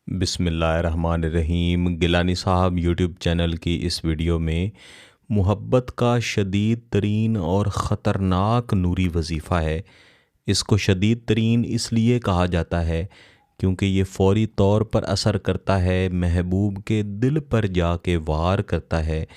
बिस्मिल्लाहिर्रहमानिर्रहीम। गिलानी साहब YouTube channel की इस वीडियो में मुहब्बत का शदीद तरीन और ख़तरनाक नूरी वजीफ़ा है। इसको शदीद तरीन इसलिए कहा जाता है क्योंकि ये फ़ौरी तौर पर असर करता है, महबूब के दिल पर जाके वार करता है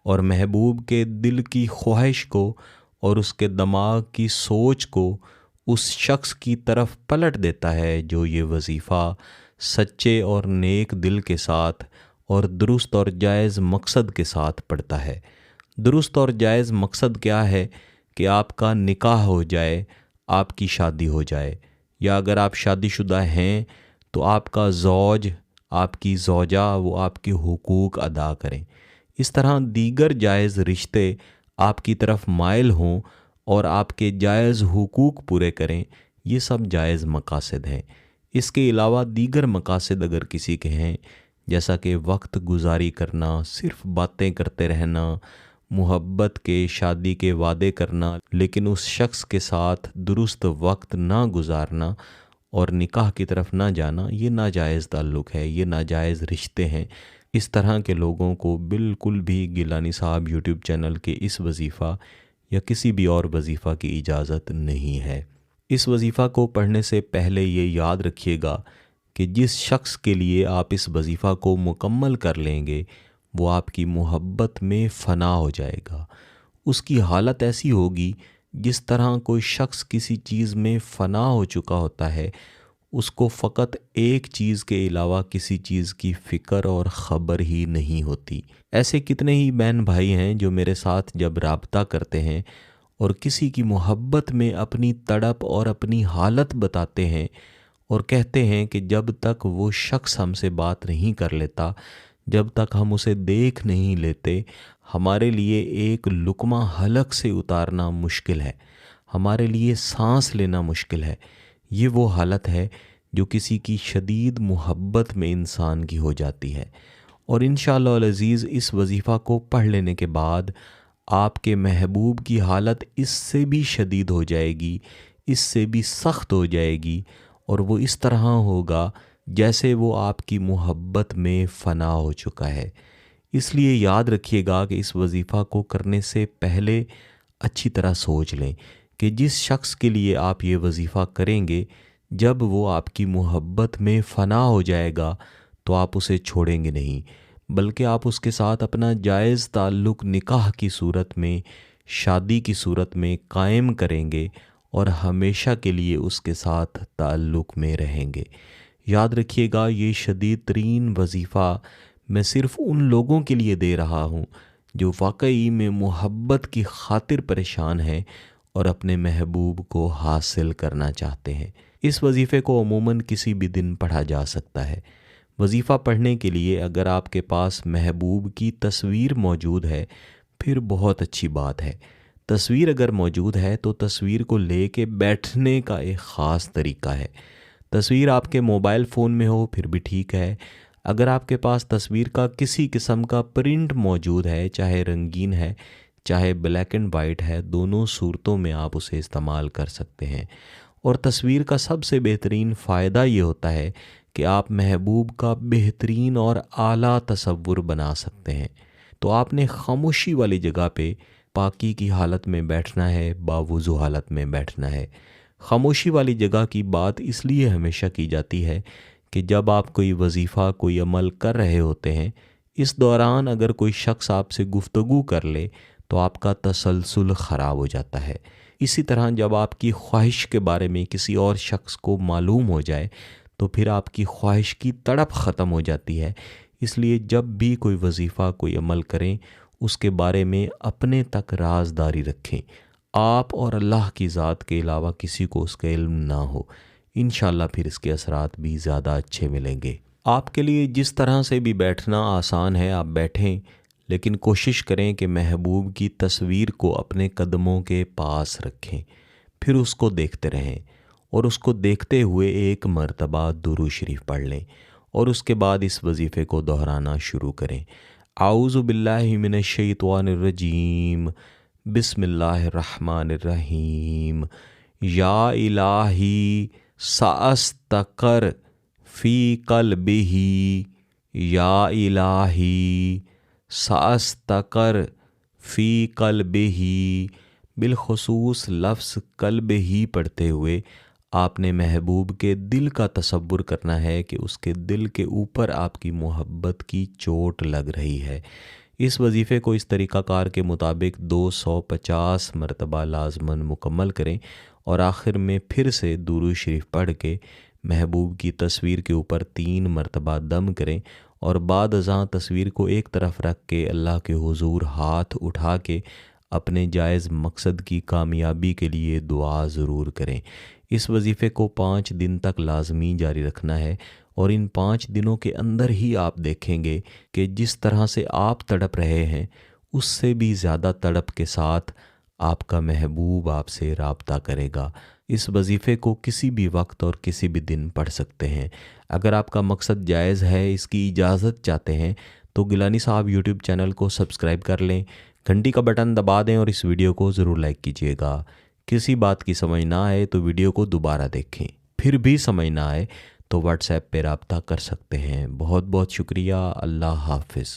और महबूब के दिल की ख्वाहिश को और उसके दिमाग की सोच को उस शख्स की तरफ पलट देता है जो ये वजीफ़ा सच्चे और नेक दिल के साथ और दुरुस्त और जायज़ मकसद के साथ पढ़ता है। दुरुस्त और जायज़ मकसद क्या है कि आपका निकाह हो जाए, आपकी शादी हो जाए, या अगर आप शादीशुदा हैं तो आपका ज़ौज, आपकी ज़ौजा वो आपके हुकूक अदा करें। इस तरह दीगर जायज़ रिश्ते आपकी तरफ माइल हों और आपके जायज़ हुकूक पूरे करें, ये सब जायज़ मकासद हैं। इसके अलावा दीगर मकासद अगर किसी के हैं, जैसा कि वक्त गुजारी करना, सिर्फ़ बातें करते रहना, मुहब्बत के, शादी के वादे करना लेकिन उस शख्स के साथ दुरुस्त वक्त ना गुजारना और निकाह की तरफ ना जाना, ये नाजायज़ ताल्लुक़ है, ये नाजायज़ रिश्ते हैं। इस तरह के लोगों को बिल्कुल भी गिलानी साहब यूट्यूब चैनल के इस वजीफ़ा या किसी भी और वजीफ़ा की इजाज़त नहीं है। इस वजीफ़ा को पढ़ने से पहले ये याद रखिएगा कि जिस शख्स के लिए आप इस वजीफ़ा को मुकम्मल कर लेंगे वो आपकी मोहब्बत में फ़ना हो जाएगा। उसकी हालत ऐसी होगी जिस तरह कोई शख्स किसी चीज़ में फ़ना हो चुका होता है, उसको फ़कत एक चीज़ के अलावा किसी चीज़ की फ़िक्र और ख़बर ही नहीं होती। ऐसे कितने ही बहन भाई हैं जो मेरे साथ जब राब्ता करते हैं और किसी की मोहब्बत में अपनी तड़प और अपनी हालत बताते हैं और कहते हैं कि जब तक वो शख्स हमसे बात नहीं कर लेता, जब तक हम उसे देख नहीं लेते, हमारे लिए एक लुक़मा हलक से उतारना मुश्किल है, हमारे लिए सांस लेना मुश्किल है। ये वो हालत है जो किसी की शदीद मोहब्बत में इंसान की हो जाती है। और इंशाअल्लाह अज़ीज़ इस वजीफ़ा को पढ़ लेने के बाद आपके महबूब की हालत इससे भी शदीद हो जाएगी, इससे भी सख्त हो जाएगी और वो इस तरह होगा जैसे वो आपकी मोहब्बत में फ़ना हो चुका है। इसलिए याद रखिएगा कि इस वजीफ़ा को करने से पहले अच्छी तरह सोच लें कि जिस शख्स के लिए आप ये वजीफ़ा करेंगे, जब वो आपकी मोहब्बत में फ़ना हो जाएगा तो आप उसे छोड़ेंगे नहीं, बल्कि आप उसके साथ अपना जायज़ ताल्लुक़ निकाह की सूरत में, शादी की सूरत में कायम करेंगे और हमेशा के लिए उसके साथ ताल्लुक़ में रहेंगे। याद रखिएगा ये शदीद तरीन वजीफ़ा मैं सिर्फ़ उन लोगों के लिए दे रहा हूँ जो वाकई में मोहब्बत की खातिर परेशान हैं और अपने महबूब को हासिल करना चाहते हैं। इस वजीफ़े को अमूमन किसी भी दिन पढ़ा जा सकता है। वजीफ़ा पढ़ने के लिए अगर आपके पास महबूब की तस्वीर मौजूद है फिर बहुत अच्छी बात है। तस्वीर अगर मौजूद है तो तस्वीर को लेके बैठने का एक ख़ास तरीका है। तस्वीर आपके मोबाइल फ़ोन में हो फिर भी ठीक है। अगर आपके पास तस्वीर का किसी किस्म का प्रिंट मौजूद है, चाहे रंगीन है चाहे ब्लैक एंड वाइट है, दोनों सूरतों में आप उसे इस्तेमाल कर सकते हैं। और तस्वीर का सबसे बेहतरीन फ़ायदा ये होता है कि आप महबूब का बेहतरीन और आला तसव्वुर बना सकते हैं। तो आपने खामोशी वाली जगह पे पाकी की हालत में बैठना है, बावुज़ू हालत में बैठना है। खामोशी वाली जगह की बात इसलिए हमेशा की जाती है कि जब आप कोई वजीफ़ा, कोई अमल कर रहे होते हैं, इस दौरान अगर कोई शख्स आपसे गुफ्तगू कर ले तो आपका तसलसल ख़राब हो जाता है। इसी तरह जब आपकी ख्वाहिश के बारे में किसी और शख्स को मालूम हो जाए तो फिर आपकी ख्वाहिश की तड़प ख़त्म हो जाती है। इसलिए जब भी कोई वजीफ़ा, कोई अमल करें, उसके बारे में अपने तक राज़दारी रखें। आप और अल्लाह की ज़ात के अलावा किसी को उसका इल्म ना हो। इंशाअल्लाह फिर इसके असरात भी ज़्यादा अच्छे मिलेंगे। आपके लिए जिस तरह से भी बैठना आसान है आप बैठें, लेकिन कोशिश करें कि महबूब की तस्वीर को अपने कदमों के पास रखें, फिर उसको देखते रहें और उसको देखते हुए एक मरतबा दुरूद शरीफ पढ़ लें और उसके बाद इस वजीफ़े को दोहराना शुरू करें। आऊज़ु बिल्लाहि मिनश शैतानिर रजीम, बिस्मिल्लाहिर्रहमानिर्रहीम। या इलाही साअस्तकर फ़ी क़ल्बिही या इलाही, सास्तकर फ़ी क़ल्बिही, बिलखुसूस लफ्ज़ क़ल्ब ही पढ़ते हुए आपने महबूब के दिल का तसव्वुर करना है कि उसके दिल के ऊपर आपकी मोहब्बत की चोट लग रही है। इस वजीफ़े को इस तरीक़ाकार के मुताबिक 250 मरतबा लाज़मन मुकम्मल करें और आखिर में फिर से दुरूद शरीफ पढ़ के महबूब की तस्वीर के ऊपर 3 मरतबा दम करें और बाद अज़ां तस्वीर को एक तरफ रख के अल्लाह के हुजूर हाथ उठा के अपने जायज़ मकसद की कामयाबी के लिए दुआ ज़रूर करें। इस वजीफ़े को 5 दिन तक लाजमी जारी रखना है और इन 5 दिनों के अंदर ही आप देखेंगे कि जिस तरह से आप तड़प रहे हैं उससे भी ज़्यादा तड़प के साथ आपका महबूब आपसे राब्ता करेगा। इस वजीफ़े को किसी भी वक्त और किसी भी दिन पढ़ सकते हैं। अगर आपका मकसद जायज़ है, इसकी इजाज़त चाहते हैं, तो गिलानी साहब यूट्यूब चैनल को सब्सक्राइब कर लें, घंटी का बटन दबा दें और इस वीडियो को ज़रूर लाइक कीजिएगा। किसी बात की समझ ना आए तो वीडियो को दोबारा देखें, फिर भी समझ ना आए तो व्हाट्सएप पे रब्ता कर सकते हैं। बहुत बहुत शुक्रिया। अल्लाह हाफ़िज़।